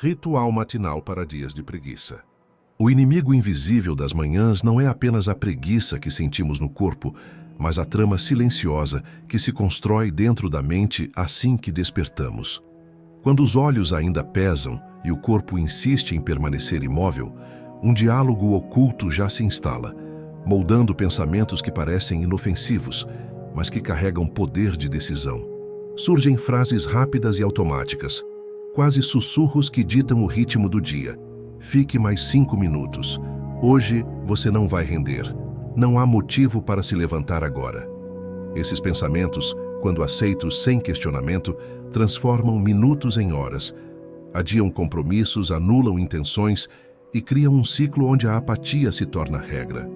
Ritual matinal para dias de preguiça. O inimigo invisível das manhãs não é apenas a preguiça que sentimos no corpo, mas a trama silenciosa que se constrói dentro da mente assim que despertamos. Quando os olhos ainda pesam e o corpo insiste em permanecer imóvel, um diálogo oculto já se instala, moldando pensamentos que parecem inofensivos, mas que carregam poder de decisão. Surgem frases rápidas e automáticas, quase sussurros que ditam o ritmo do dia. Fique mais 5 minutos. Hoje você não vai render. Não há motivo para se levantar agora. Esses pensamentos, quando aceitos sem questionamento, transformam minutos em horas, adiam compromissos, anulam intenções e criam um ciclo onde a apatia se torna regra.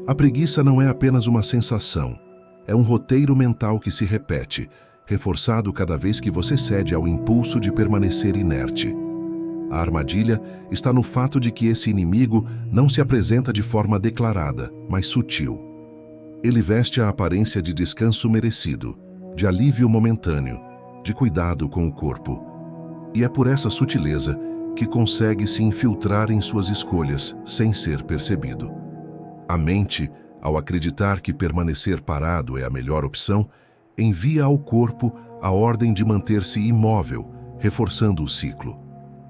A preguiça não é apenas uma sensação, é um roteiro mental que se repete, reforçado cada vez que você cede ao impulso de permanecer inerte. A armadilha está no fato de que esse inimigo não se apresenta de forma declarada, mas sutil. Ele veste a aparência de descanso merecido, de alívio momentâneo, de cuidado com o corpo. E é por essa sutileza que consegue se infiltrar em suas escolhas sem ser percebido. A mente, ao acreditar que permanecer parado é a melhor opção, envia ao corpo a ordem de manter-se imóvel, reforçando o ciclo.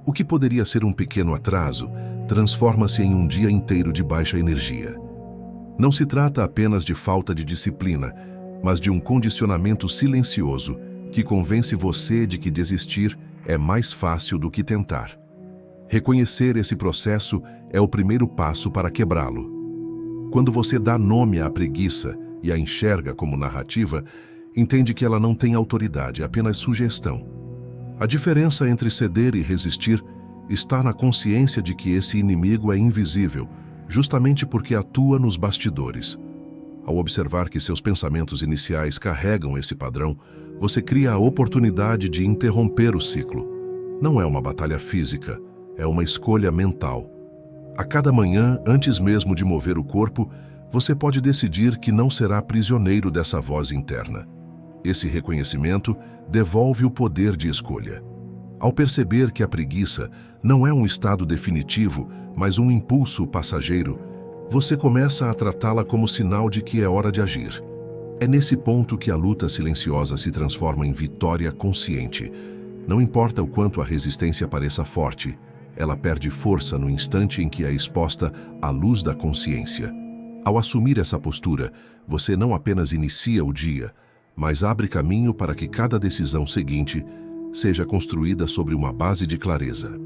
O que poderia ser um pequeno atraso, transforma-se em um dia inteiro de baixa energia. Não se trata apenas de falta de disciplina, mas de um condicionamento silencioso que convence você de que desistir é mais fácil do que tentar. Reconhecer esse processo é o primeiro passo para quebrá-lo. Quando você dá nome à preguiça e a enxerga como narrativa, entende que ela não tem autoridade, apenas sugestão. A diferença entre ceder e resistir está na consciência de que esse inimigo é invisível, justamente porque atua nos bastidores. Ao observar que seus pensamentos iniciais carregam esse padrão, você cria a oportunidade de interromper o ciclo. Não é uma batalha física, é uma escolha mental. A cada manhã, antes mesmo de mover o corpo, você pode decidir que não será prisioneiro dessa voz interna. Esse reconhecimento devolve o poder de escolha. Ao perceber que a preguiça não é um estado definitivo, mas um impulso passageiro, você começa a tratá-la como sinal de que é hora de agir. É nesse ponto que a luta silenciosa se transforma em vitória consciente. Não importa o quanto a resistência pareça forte, ela perde força no instante em que é exposta à luz da consciência. Ao assumir essa postura, você não apenas inicia o dia, mas abre caminho para que cada decisão seguinte seja construída sobre uma base de clareza.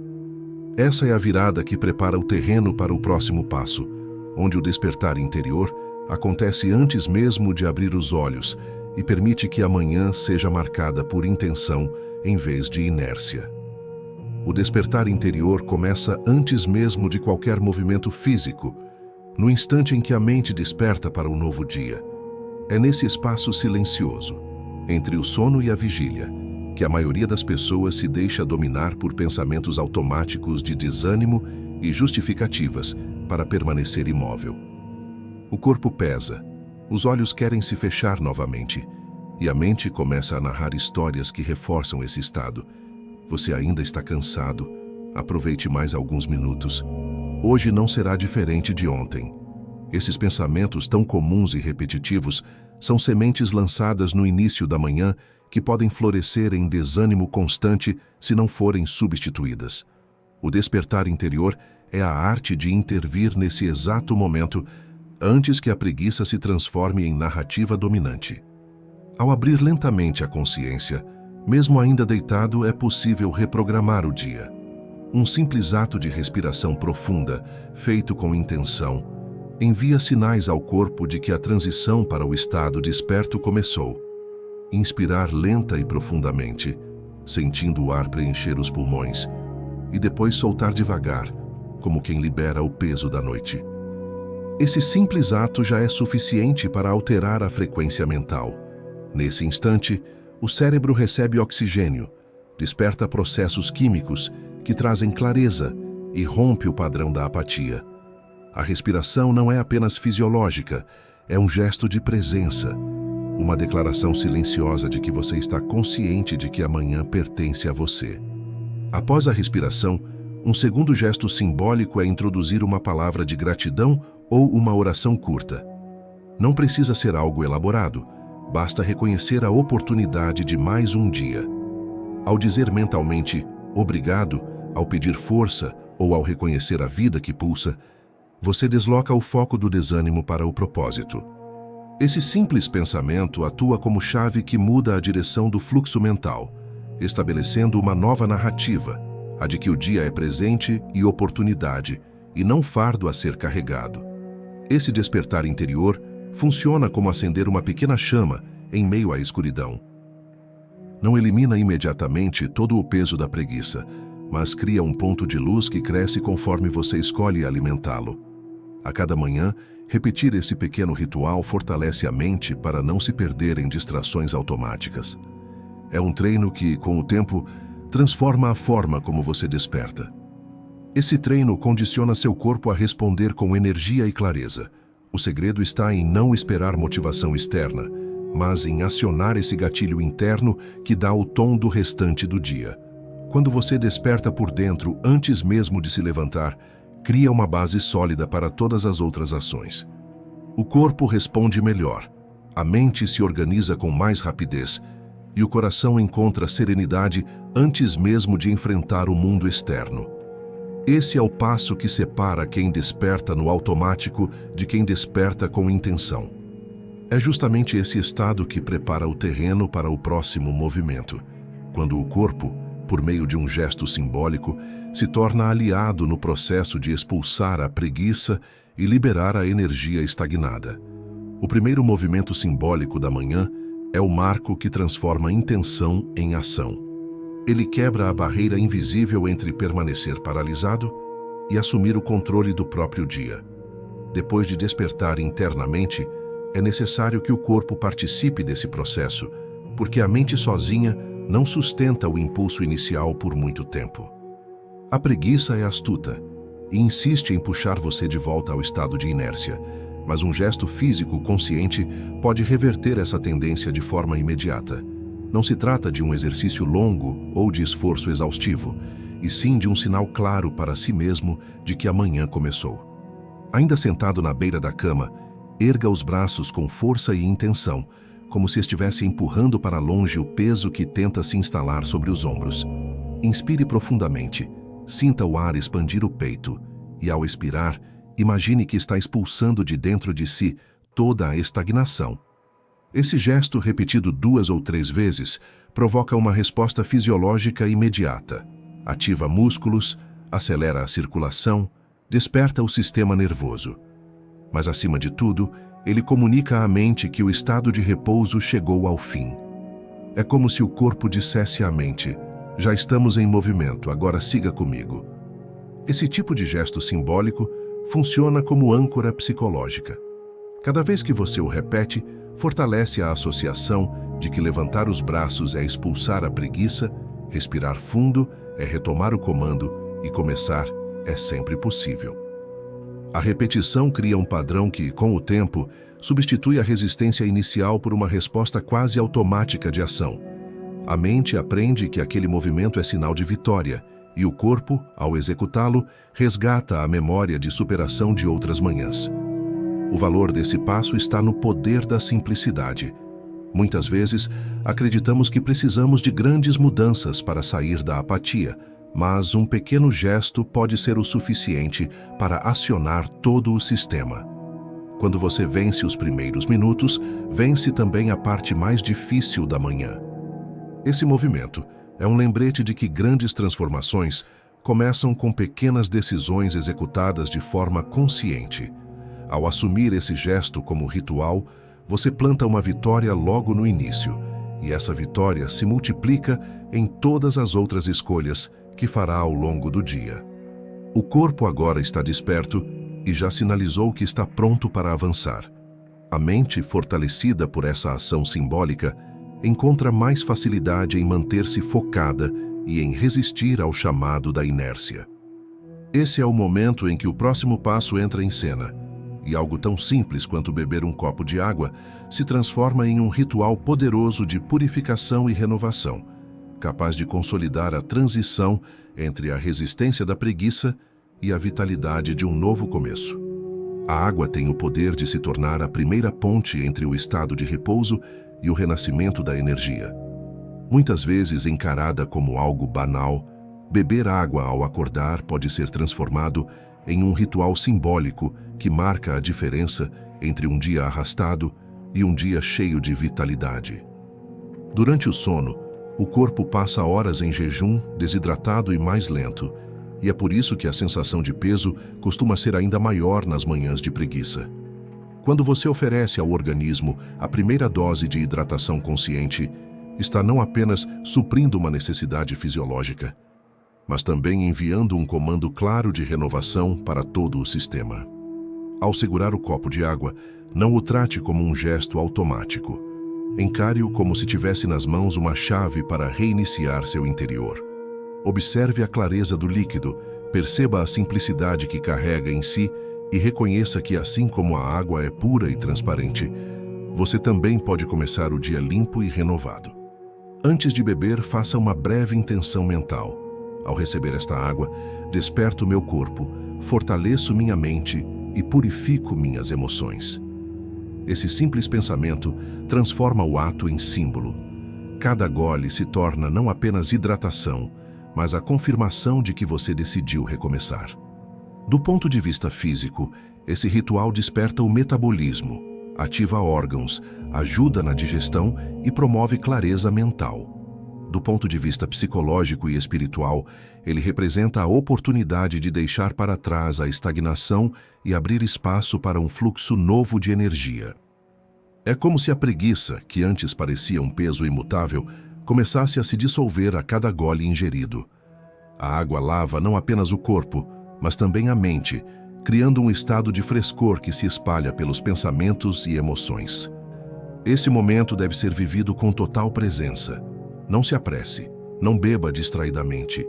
Essa é a virada que prepara o terreno para o próximo passo, onde o despertar interior acontece antes mesmo de abrir os olhos e permite que a manhã seja marcada por intenção em vez de inércia. O despertar interior começa antes mesmo de qualquer movimento físico, no instante em que a mente desperta para o novo dia. É nesse espaço silencioso, entre o sono e a vigília, que a maioria das pessoas se deixa dominar por pensamentos automáticos de desânimo e justificativas para permanecer imóvel. O corpo pesa, os olhos querem se fechar novamente, e a mente começa a narrar histórias que reforçam esse estado. Você ainda está cansado, aproveite mais alguns minutos. Hoje não será diferente de ontem. Esses pensamentos tão comuns e repetitivos são sementes lançadas no início da manhã que podem florescer em desânimo constante se não forem substituídas. O despertar interior é a arte de intervir nesse exato momento antes que a preguiça se transforme em narrativa dominante. Ao abrir lentamente a consciência, mesmo ainda deitado, é possível reprogramar o dia. Um simples ato de respiração profunda, feito com intenção, envia sinais ao corpo de que a transição para o estado desperto começou. Inspirar lenta e profundamente, sentindo o ar preencher os pulmões, e depois soltar devagar, como quem libera o peso da noite. Esse simples ato já é suficiente para alterar a frequência mental. Nesse instante, o cérebro recebe oxigênio, desperta processos químicos que trazem clareza e rompe o padrão da apatia. A respiração não é apenas fisiológica, é um gesto de presença, uma declaração silenciosa de que você está consciente de que amanhã pertence a você. Após a respiração, um segundo gesto simbólico é introduzir uma palavra de gratidão ou uma oração curta. Não precisa ser algo elaborado, basta reconhecer a oportunidade de mais um dia. Ao dizer mentalmente obrigado, ao pedir força ou ao reconhecer a vida que pulsa, você desloca o foco do desânimo para o propósito. Esse simples pensamento atua como chave que muda a direção do fluxo mental, estabelecendo uma nova narrativa, a de que o dia é presente e oportunidade, e não fardo a ser carregado. Esse despertar interior funciona como acender uma pequena chama em meio à escuridão. Não elimina imediatamente todo o peso da preguiça, mas cria um ponto de luz que cresce conforme você escolhe alimentá-lo. A cada manhã, repetir esse pequeno ritual fortalece a mente para não se perder em distrações automáticas. É um treino que, com o tempo, transforma a forma como você desperta. Esse treino condiciona seu corpo a responder com energia e clareza. O segredo está em não esperar motivação externa, mas em acionar esse gatilho interno que dá o tom do restante do dia. Quando você desperta por dentro antes mesmo de se levantar, cria uma base sólida para todas as outras ações. O corpo responde melhor, a mente se organiza com mais rapidez e o coração encontra serenidade antes mesmo de enfrentar o mundo externo. Esse é o passo que separa quem desperta no automático de quem desperta com intenção. É justamente esse estado que prepara o terreno para o próximo movimento, quando o corpo, por meio de um gesto simbólico, se torna aliado no processo de expulsar a preguiça e liberar a energia estagnada. O primeiro movimento simbólico da manhã é o marco que transforma intenção em ação. Ele quebra a barreira invisível entre permanecer paralisado e assumir o controle do próprio dia. Depois de despertar internamente, é necessário que o corpo participe desse processo, porque a mente sozinha não sustenta o impulso inicial por muito tempo. A preguiça é astuta e insiste em puxar você de volta ao estado de inércia, mas um gesto físico consciente pode reverter essa tendência de forma imediata. Não se trata de um exercício longo ou de esforço exaustivo, e sim de um sinal claro para si mesmo de que a manhã começou. Ainda sentado na beira da cama, erga os braços com força e intenção, como se estivesse empurrando para longe o peso que tenta se instalar sobre os ombros. Inspire profundamente, sinta o ar expandir o peito, e ao expirar, imagine que está expulsando de dentro de si toda a estagnação. Esse gesto, repetido 2 ou 3 vezes, provoca uma resposta fisiológica imediata. Ativa músculos, acelera a circulação, desperta o sistema nervoso. Mas, acima de tudo, ele comunica à mente que o estado de repouso chegou ao fim. É como se o corpo dissesse à mente: já estamos em movimento, agora siga comigo. Esse tipo de gesto simbólico funciona como âncora psicológica. Cada vez que você o repete, fortalece a associação de que levantar os braços é expulsar a preguiça, respirar fundo é retomar o comando e começar é sempre possível. A repetição cria um padrão que, com o tempo, substitui a resistência inicial por uma resposta quase automática de ação. A mente aprende que aquele movimento é sinal de vitória, e o corpo, ao executá-lo, resgata a memória de superação de outras manhãs. O valor desse passo está no poder da simplicidade. Muitas vezes, acreditamos que precisamos de grandes mudanças para sair da apatia, mas um pequeno gesto pode ser o suficiente para acionar todo o sistema. Quando você vence os primeiros minutos, vence também a parte mais difícil da manhã. Esse movimento é um lembrete de que grandes transformações começam com pequenas decisões executadas de forma consciente. Ao assumir esse gesto como ritual, você planta uma vitória logo no início, e essa vitória se multiplica em todas as outras escolhas que fará ao longo do dia. O corpo agora está desperto e já sinalizou que está pronto para avançar. A mente, fortalecida por essa ação simbólica, encontra mais facilidade em manter-se focada e em resistir ao chamado da inércia. Esse é o momento em que o próximo passo entra em cena, e algo tão simples quanto beber um copo de água se transforma em um ritual poderoso de purificação e renovação, capaz de consolidar a transição entre a resistência da preguiça e a vitalidade de um novo começo. A água tem o poder de se tornar a primeira ponte entre o estado de repouso e o renascimento da energia. Muitas vezes encarada como algo banal, beber água ao acordar pode ser transformado em um ritual simbólico que marca a diferença entre um dia arrastado e um dia cheio de vitalidade. Durante o sono, o corpo passa horas em jejum, desidratado e mais lento, e é por isso que a sensação de peso costuma ser ainda maior nas manhãs de preguiça. Quando você oferece ao organismo a primeira dose de hidratação consciente, está não apenas suprindo uma necessidade fisiológica, mas também enviando um comando claro de renovação para todo o sistema. Ao segurar o copo de água, não o trate como um gesto automático. Encare-o como se tivesse nas mãos uma chave para reiniciar seu interior. Observe a clareza do líquido, perceba a simplicidade que carrega em si e reconheça que, assim como a água é pura e transparente, você também pode começar o dia limpo e renovado. Antes de beber, faça uma breve intenção mental. Ao receber esta água, desperto meu corpo, fortaleço minha mente e purifico minhas emoções. Esse simples pensamento transforma o ato em símbolo. Cada gole se torna não apenas hidratação, mas a confirmação de que você decidiu recomeçar. Do ponto de vista físico, esse ritual desperta o metabolismo, ativa órgãos, ajuda na digestão e promove clareza mental. Do ponto de vista psicológico e espiritual, ele representa a oportunidade de deixar para trás a estagnação e abrir espaço para um fluxo novo de energia. É como se a preguiça, que antes parecia um peso imutável, começasse a se dissolver a cada gole ingerido. A água lava não apenas o corpo, mas também a mente, criando um estado de frescor que se espalha pelos pensamentos e emoções. Esse momento deve ser vivido com total presença. Não se apresse, não beba distraidamente.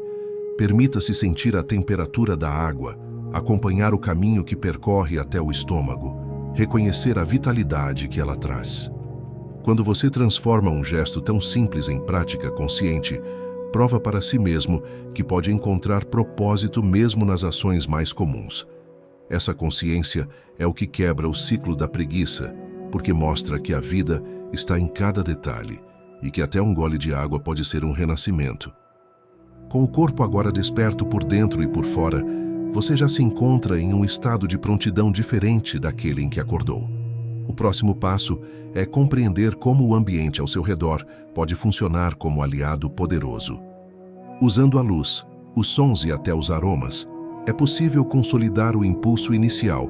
Permita-se sentir a temperatura da água, acompanhar o caminho que percorre até o estômago, reconhecer a vitalidade que ela traz. Quando você transforma um gesto tão simples em prática consciente, prova para si mesmo que pode encontrar propósito mesmo nas ações mais comuns. Essa consciência é o que quebra o ciclo da preguiça, porque mostra que a vida está em cada detalhe e que até um gole de água pode ser um renascimento. Com o corpo agora desperto por dentro e por fora, você já se encontra em um estado de prontidão diferente daquele em que acordou. O próximo passo é compreender como o ambiente ao seu redor pode funcionar como aliado poderoso. Usando a luz, os sons e até os aromas, é possível consolidar o impulso inicial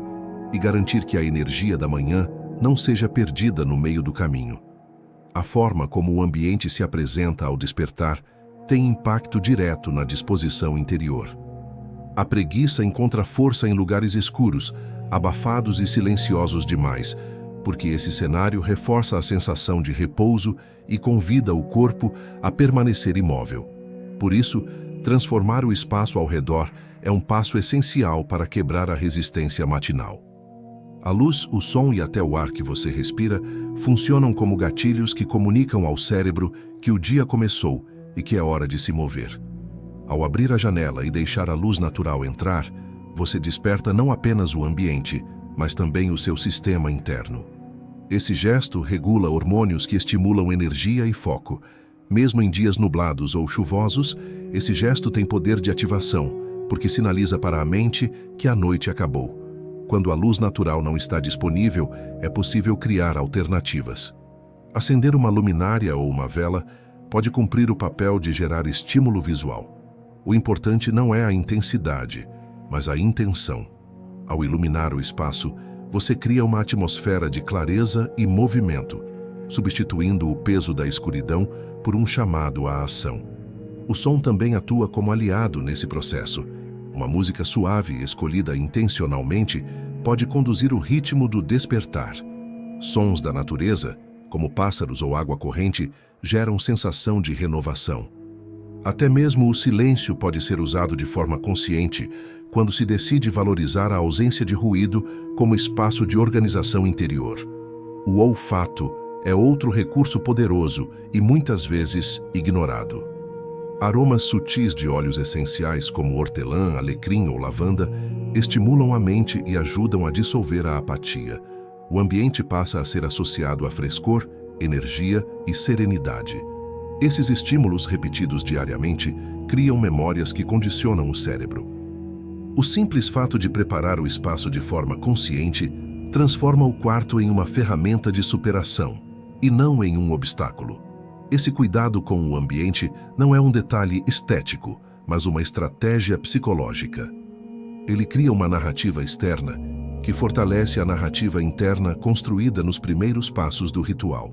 e garantir que a energia da manhã não seja perdida no meio do caminho. A forma como o ambiente se apresenta ao despertar tem impacto direto na disposição interior. A preguiça encontra força em lugares escuros, abafados e silenciosos demais, porque esse cenário reforça a sensação de repouso e convida o corpo a permanecer imóvel. Por isso, transformar o espaço ao redor é um passo essencial para quebrar a resistência matinal. A luz, o som e até o ar que você respira funcionam como gatilhos que comunicam ao cérebro que o dia começou e que é hora de se mover. Ao abrir a janela e deixar a luz natural entrar, você desperta não apenas o ambiente, mas também o seu sistema interno. Esse gesto regula hormônios que estimulam energia e foco. Mesmo em dias nublados ou chuvosos, esse gesto tem poder de ativação, porque sinaliza para a mente que a noite acabou. Quando a luz natural não está disponível, é possível criar alternativas. Acender uma luminária ou uma vela pode cumprir o papel de gerar estímulo visual. O importante não é a intensidade, mas a intenção. Ao iluminar o espaço, você cria uma atmosfera de clareza e movimento, substituindo o peso da escuridão por um chamado à ação. O som também atua como aliado nesse processo. Uma música suave, escolhida intencionalmente, pode conduzir o ritmo do despertar. Sons da natureza, como pássaros ou água corrente, geram sensação de renovação. Até mesmo o silêncio pode ser usado de forma consciente quando se decide valorizar a ausência de ruído como espaço de organização interior. O olfato é outro recurso poderoso e muitas vezes ignorado. Aromas sutis de óleos essenciais como hortelã, alecrim ou lavanda estimulam a mente e ajudam a dissolver a apatia. O ambiente passa a ser associado a frescor, energia e serenidade. Esses estímulos repetidos diariamente criam memórias que condicionam o cérebro. O simples fato de preparar o espaço de forma consciente transforma o quarto em uma ferramenta de superação, e não em um obstáculo. Esse cuidado com o ambiente não é um detalhe estético, mas uma estratégia psicológica. Ele cria uma narrativa externa que fortalece a narrativa interna construída nos primeiros passos do ritual.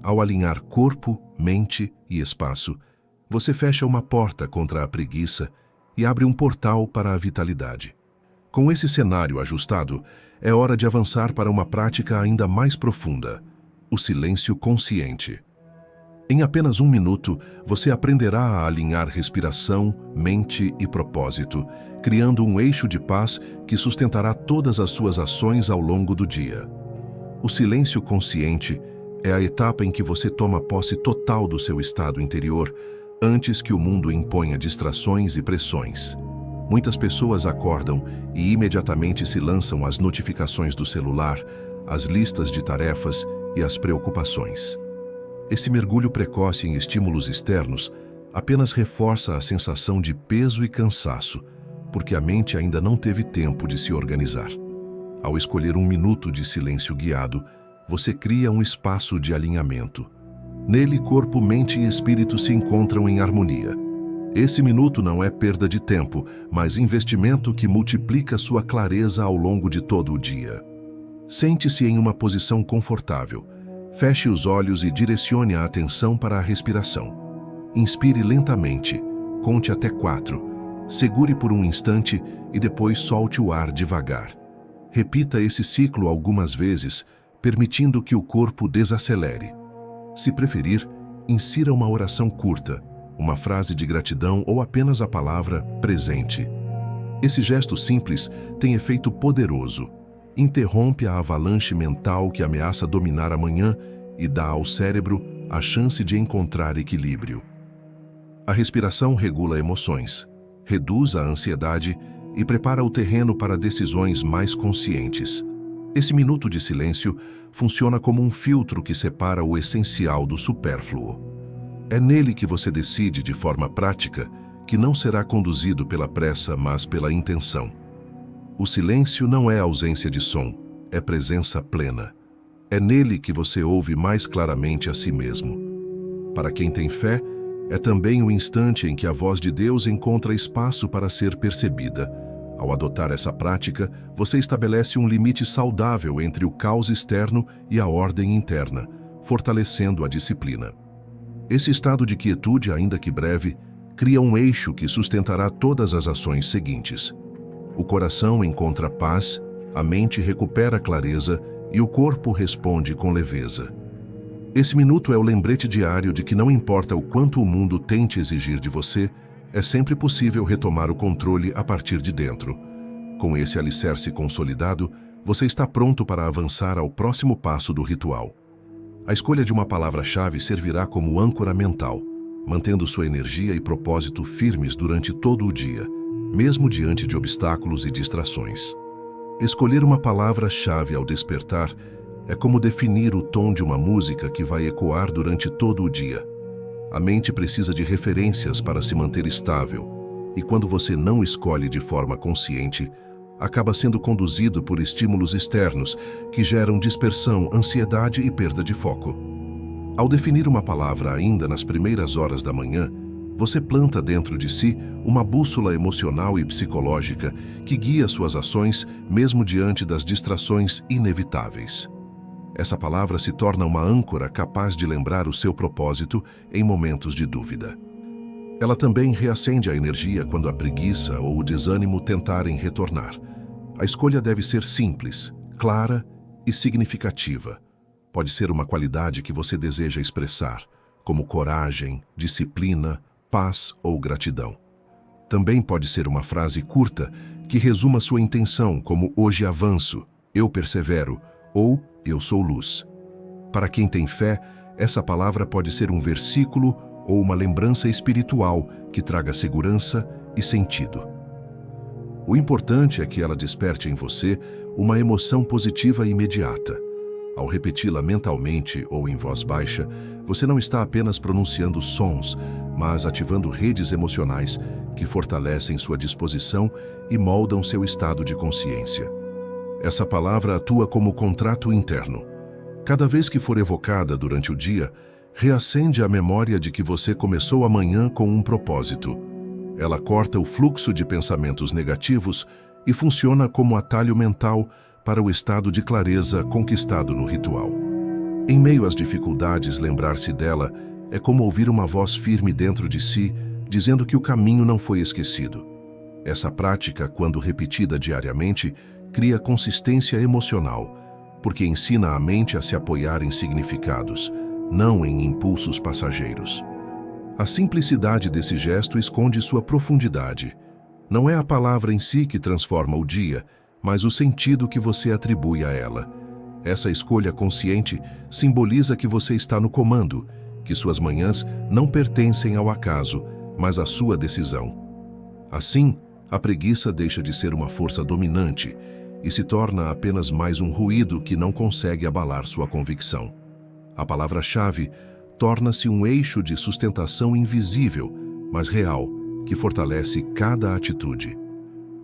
Ao alinhar corpo, mente e espaço, você fecha uma porta contra a preguiça e abre um portal para a vitalidade. Com esse cenário ajustado, é hora de avançar para uma prática ainda mais profunda: o silêncio consciente. Em apenas 1 minuto, você aprenderá a alinhar respiração, mente e propósito, criando um eixo de paz que sustentará todas as suas ações ao longo do dia. O silêncio consciente é a etapa em que você toma posse total do seu estado interior, antes que o mundo imponha distrações e pressões. Muitas pessoas acordam e imediatamente se lançam às notificações do celular, às listas de tarefas e às preocupações. Esse mergulho precoce em estímulos externos apenas reforça a sensação de peso e cansaço, porque a mente ainda não teve tempo de se organizar. Ao escolher 1 minuto de silêncio guiado, você cria um espaço de alinhamento. Nele, corpo, mente e espírito se encontram em harmonia. Esse minuto não é perda de tempo, mas investimento que multiplica sua clareza ao longo de todo o dia. Sente-se em uma posição confortável. Feche os olhos e direcione a atenção para a respiração. Inspire lentamente, conte até 4. Segure por um instante e depois solte o ar devagar. Repita esse ciclo algumas vezes, permitindo que o corpo desacelere. Se preferir, insira uma oração curta, uma frase de gratidão ou apenas a palavra presente. Esse gesto simples tem efeito poderoso. Interrompe a avalanche mental que ameaça dominar a manhã e dá ao cérebro a chance de encontrar equilíbrio. A respiração regula emoções, reduz a ansiedade e prepara o terreno para decisões mais conscientes. Esse minuto de silêncio funciona como um filtro que separa o essencial do supérfluo. É nele que você decide de forma prática que não será conduzido pela pressa, mas pela intenção. O silêncio não é ausência de som, é presença plena. É nele que você ouve mais claramente a si mesmo. Para quem tem fé, é também o instante em que a voz de Deus encontra espaço para ser percebida. Ao adotar essa prática, você estabelece um limite saudável entre o caos externo e a ordem interna, fortalecendo a disciplina. Esse estado de quietude, ainda que breve, cria um eixo que sustentará todas as ações seguintes. O coração encontra paz, a mente recupera clareza e o corpo responde com leveza. Esse minuto é o lembrete diário de que não importa o quanto o mundo tente exigir de você, é sempre possível retomar o controle a partir de dentro. Com esse alicerce consolidado, você está pronto para avançar ao próximo passo do ritual. A escolha de uma palavra-chave servirá como âncora mental, mantendo sua energia e propósito firmes durante todo o dia, mesmo diante de obstáculos e distrações. Escolher uma palavra-chave ao despertar é como definir o tom de uma música que vai ecoar durante todo o dia. A mente precisa de referências para se manter estável, e quando você não escolhe de forma consciente, acaba sendo conduzido por estímulos externos que geram dispersão, ansiedade e perda de foco. Ao definir uma palavra ainda nas primeiras horas da manhã, você planta dentro de si uma bússola emocional e psicológica que guia suas ações mesmo diante das distrações inevitáveis. Essa palavra se torna uma âncora capaz de lembrar o seu propósito em momentos de dúvida. Ela também reacende a energia quando a preguiça ou o desânimo tentarem retornar. A escolha deve ser simples, clara e significativa. Pode ser uma qualidade que você deseja expressar, como coragem, disciplina, paz ou gratidão. Também pode ser uma frase curta que resuma sua intenção, como hoje avanço, eu persevero ou eu sou luz. Para quem tem fé, essa palavra pode ser um versículo, ou uma lembrança espiritual que traga segurança e sentido. O importante é que ela desperte em você uma emoção positiva imediata. Ao repeti-la mentalmente ou em voz baixa, você não está apenas pronunciando sons, mas ativando redes emocionais que fortalecem sua disposição e moldam seu estado de consciência. Essa palavra atua como contrato interno. Cada vez que for evocada durante o dia, reacende a memória de que você começou amanhã com um propósito. Ela corta o fluxo de pensamentos negativos e funciona como atalho mental para o estado de clareza conquistado no ritual. Em meio às dificuldades, lembrar-se dela é como ouvir uma voz firme dentro de si, dizendo que o caminho não foi esquecido. Essa prática, quando repetida diariamente, cria consistência emocional, porque ensina a mente a se apoiar em significados, não em impulsos passageiros. A simplicidade desse gesto esconde sua profundidade. Não é a palavra em si que transforma o dia, mas o sentido que você atribui a ela. Essa escolha consciente simboliza que você está no comando, que suas manhãs não pertencem ao acaso, mas à sua decisão. Assim, a preguiça deixa de ser uma força dominante e se torna apenas mais um ruído que não consegue abalar sua convicção. A palavra-chave torna-se um eixo de sustentação invisível, mas real, que fortalece cada atitude.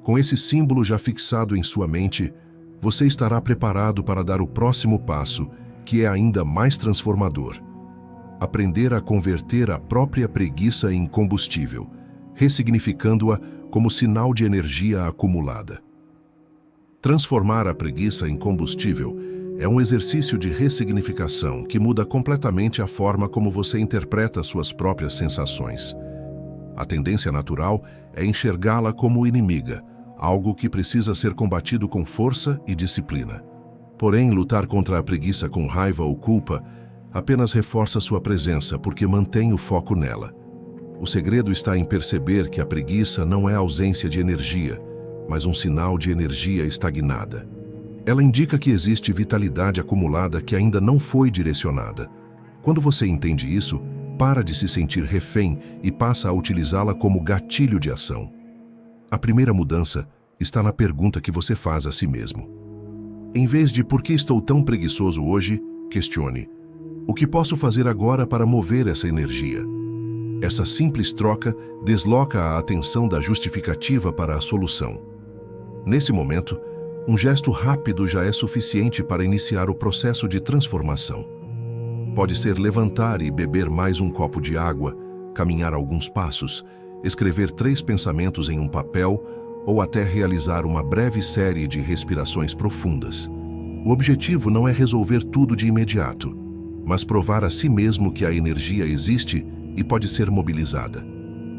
Com esse símbolo já fixado em sua mente, você estará preparado para dar o próximo passo, que é ainda mais transformador. Aprender a converter a própria preguiça em combustível, ressignificando-a como sinal de energia acumulada. Transformar a preguiça em combustível é um exercício de ressignificação que muda completamente a forma como você interpreta suas próprias sensações. A tendência natural é enxergá-la como inimiga, algo que precisa ser combatido com força e disciplina. Porém, lutar contra a preguiça com raiva ou culpa apenas reforça sua presença porque mantém o foco nela. O segredo está em perceber que a preguiça não é ausência de energia, mas um sinal de energia estagnada. Ela indica que existe vitalidade acumulada que ainda não foi direcionada. Quando você entende isso, para de se sentir refém e passa a utilizá-la como gatilho de ação. A primeira mudança está na pergunta que você faz a si mesmo. Em vez de "por que estou tão preguiçoso hoje?", questione: "o que posso fazer agora para mover essa energia?". Essa simples troca desloca a atenção da justificativa para a solução. Nesse momento, um gesto rápido já é suficiente para iniciar o processo de transformação. Pode ser levantar e beber mais um copo de água, caminhar alguns passos, escrever 3 pensamentos em um papel ou até realizar uma breve série de respirações profundas. O objetivo não é resolver tudo de imediato, mas provar a si mesmo que a energia existe e pode ser mobilizada.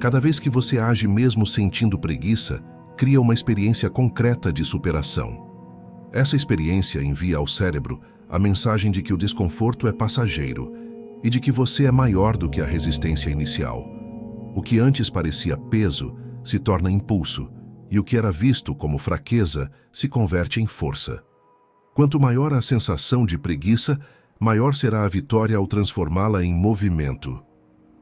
Cada vez que você age mesmo sentindo preguiça, cria uma experiência concreta de superação. Essa experiência envia ao cérebro a mensagem de que o desconforto é passageiro e de que você é maior do que a resistência inicial. O que antes parecia peso se torna impulso, e o que era visto como fraqueza se converte em força. Quanto maior a sensação de preguiça, maior será a vitória ao transformá-la em movimento.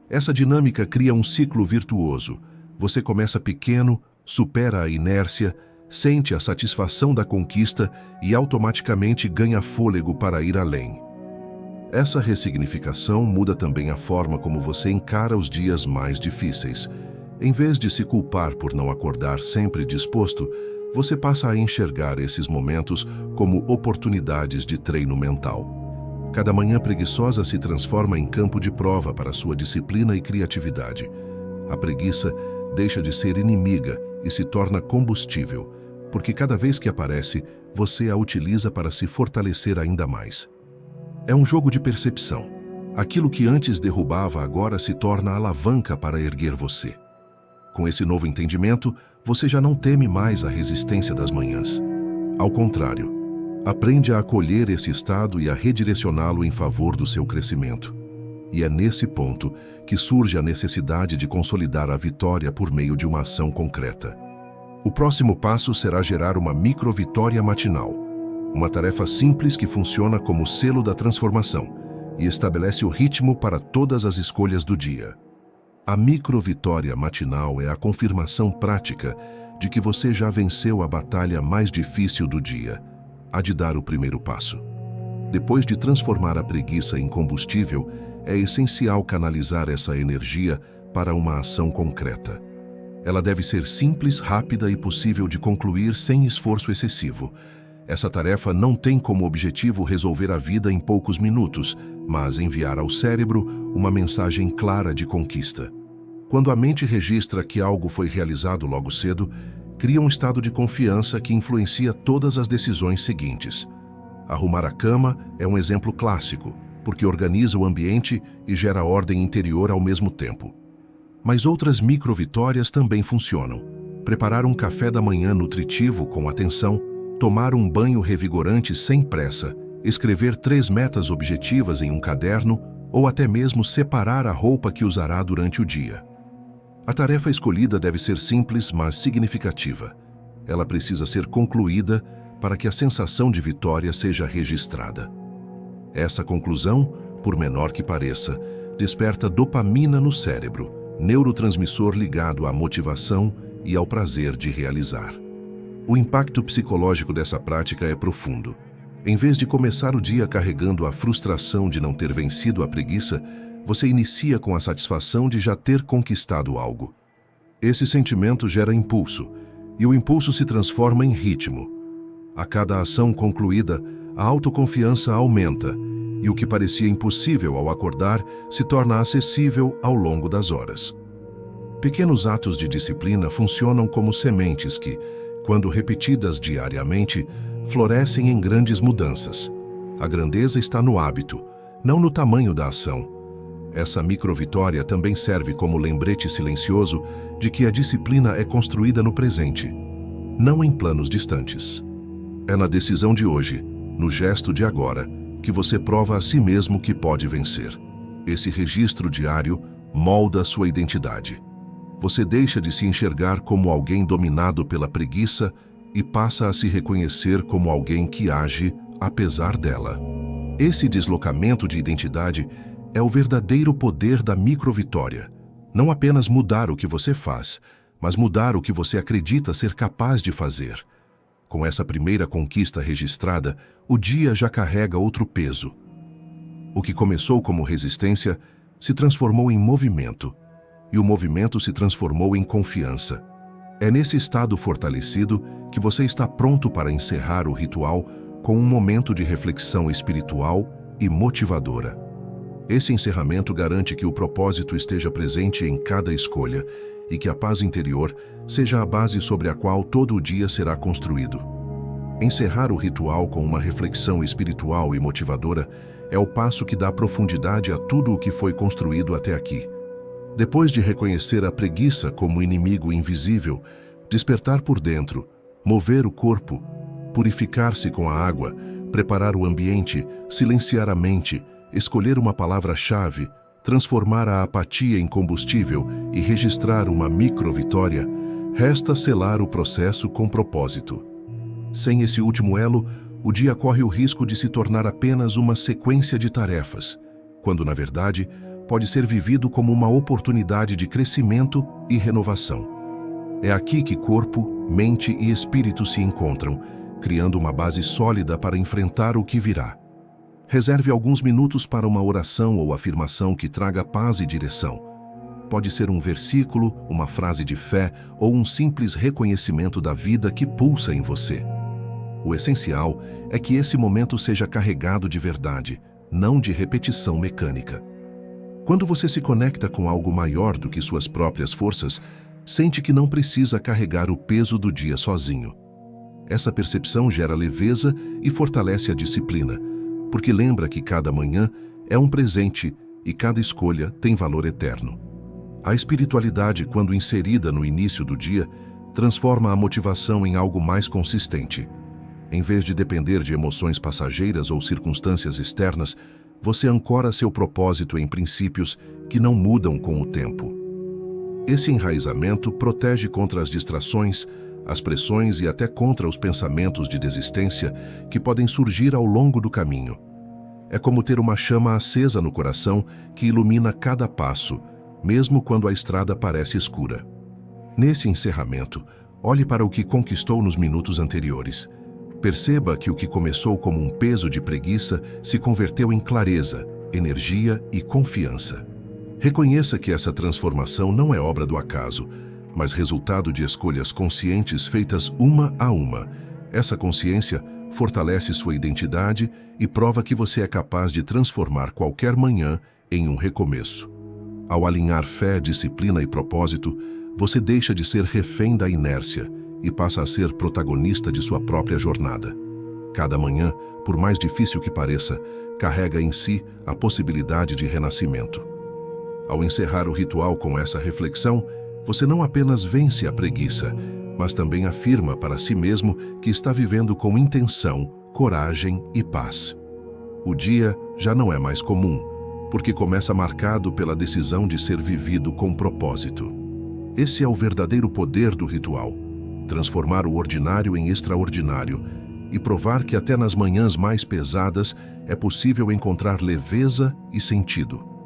Essa dinâmica cria um ciclo virtuoso. Você começa pequeno, supera a inércia, sente a satisfação da conquista e automaticamente ganha fôlego para ir além. Essa ressignificação muda também a forma como você encara os dias mais difíceis. Em vez de se culpar por não acordar sempre disposto, você passa a enxergar esses momentos como oportunidades de treino mental. Cada manhã preguiçosa se transforma em campo de prova para sua disciplina e criatividade. A preguiça deixa de ser inimiga e se torna combustível, porque cada vez que aparece, você a utiliza para se fortalecer ainda mais. É um jogo de percepção. Aquilo que antes derrubava agora se torna alavanca para erguer você. Com esse novo entendimento, você já não teme mais a resistência das manhãs. Ao contrário, aprende a acolher esse estado e a redirecioná-lo em favor do seu crescimento. E é nesse ponto que surge a necessidade de consolidar a vitória por meio de uma ação concreta. O próximo passo será gerar uma micro-vitória matinal, uma tarefa simples que funciona como selo da transformação e estabelece o ritmo para todas as escolhas do dia. A microvitória matinal é a confirmação prática de que você já venceu a batalha mais difícil do dia, a de dar o primeiro passo. Depois de transformar a preguiça em combustível, é essencial canalizar essa energia para uma ação concreta. Ela deve ser simples, rápida e possível de concluir sem esforço excessivo. Essa tarefa não tem como objetivo resolver a vida em poucos minutos, mas enviar ao cérebro uma mensagem clara de conquista. Quando a mente registra que algo foi realizado logo cedo, cria um estado de confiança que influencia todas as decisões seguintes. Arrumar a cama é um exemplo clássico, porque organiza o ambiente e gera ordem interior ao mesmo tempo. Mas outras microvitórias também funcionam. Preparar um café da manhã nutritivo com atenção, tomar um banho revigorante sem pressa, escrever 3 metas objetivas em um caderno ou até mesmo separar a roupa que usará durante o dia. A tarefa escolhida deve ser simples, mas significativa. Ela precisa ser concluída para que a sensação de vitória seja registrada. Essa conclusão, por menor que pareça, desperta dopamina no cérebro, neurotransmissor ligado à motivação e ao prazer de realizar. O impacto psicológico dessa prática é profundo. Em vez de começar o dia carregando a frustração de não ter vencido a preguiça, você inicia com a satisfação de já ter conquistado algo. Esse sentimento gera impulso, e o impulso se transforma em ritmo. A cada ação concluída, a autoconfiança aumenta, e o que parecia impossível ao acordar se torna acessível ao longo das horas. Pequenos atos de disciplina funcionam como sementes que, quando repetidas diariamente, florescem em grandes mudanças. A grandeza está no hábito, não no tamanho da ação. Essa microvitória também serve como lembrete silencioso de que a disciplina é construída no presente, não em planos distantes. É na decisão de hoje, no gesto de agora, que você prova a si mesmo que pode vencer. Esse registro diário molda sua identidade. Você deixa de se enxergar como alguém dominado pela preguiça e passa a se reconhecer como alguém que age apesar dela. Esse deslocamento de identidade é o verdadeiro poder da microvitória. Não apenas mudar o que você faz, mas mudar o que você acredita ser capaz de fazer. Com essa primeira conquista registrada, o dia já carrega outro peso. O que começou como resistência se transformou em movimento, e o movimento se transformou em confiança. É nesse estado fortalecido que você está pronto para encerrar o ritual com um momento de reflexão espiritual e motivadora. Esse encerramento garante que o propósito esteja presente em cada escolha e que a paz interior seja a base sobre a qual todo o dia será construído. Encerrar o ritual com uma reflexão espiritual e motivadora é o passo que dá profundidade a tudo o que foi construído até aqui. Depois de reconhecer a preguiça como inimigo invisível, despertar por dentro, mover o corpo, purificar-se com a água, preparar o ambiente, silenciar a mente, escolher uma palavra-chave, transformar a apatia em combustível e registrar uma microvitória, resta selar o processo com propósito. Sem esse último elo, o dia corre o risco de se tornar apenas uma sequência de tarefas, quando, na verdade, pode ser vivido como uma oportunidade de crescimento e renovação. É aqui que corpo, mente e espírito se encontram, criando uma base sólida para enfrentar o que virá. Reserve alguns minutos para uma oração ou afirmação que traga paz e direção. Pode ser um versículo, uma frase de fé ou um simples reconhecimento da vida que pulsa em você. O essencial é que esse momento seja carregado de verdade, não de repetição mecânica. Quando você se conecta com algo maior do que suas próprias forças, sente que não precisa carregar o peso do dia sozinho. Essa percepção gera leveza e fortalece a disciplina, porque lembra que cada manhã é um presente e cada escolha tem valor eterno. A espiritualidade, quando inserida no início do dia, transforma a motivação em algo mais consistente. Em vez de depender de emoções passageiras ou circunstâncias externas, você ancora seu propósito em princípios que não mudam com o tempo. Esse enraizamento protege contra as distrações, as pressões e até contra os pensamentos de desistência que podem surgir ao longo do caminho. É como ter uma chama acesa no coração que ilumina cada passo, mesmo quando a estrada parece escura. Nesse encerramento, olhe para o que conquistou nos minutos anteriores. Perceba que o que começou como um peso de preguiça se converteu em clareza, energia e confiança. Reconheça que essa transformação não é obra do acaso, mas resultado de escolhas conscientes feitas uma a uma. Essa consciência fortalece sua identidade e prova que você é capaz de transformar qualquer manhã em um recomeço. Ao alinhar fé, disciplina e propósito, você deixa de ser refém da inércia e passa a ser protagonista de sua própria jornada. Cada manhã, por mais difícil que pareça, carrega em si a possibilidade de renascimento. Ao encerrar o ritual com essa reflexão, você não apenas vence a preguiça, mas também afirma para si mesmo que está vivendo com intenção, coragem e paz. O dia já não é mais comum, porque começa marcado pela decisão de ser vivido com propósito. Esse é o verdadeiro poder do ritual: transformar o ordinário em extraordinário e provar que até nas manhãs mais pesadas é possível encontrar leveza e sentido.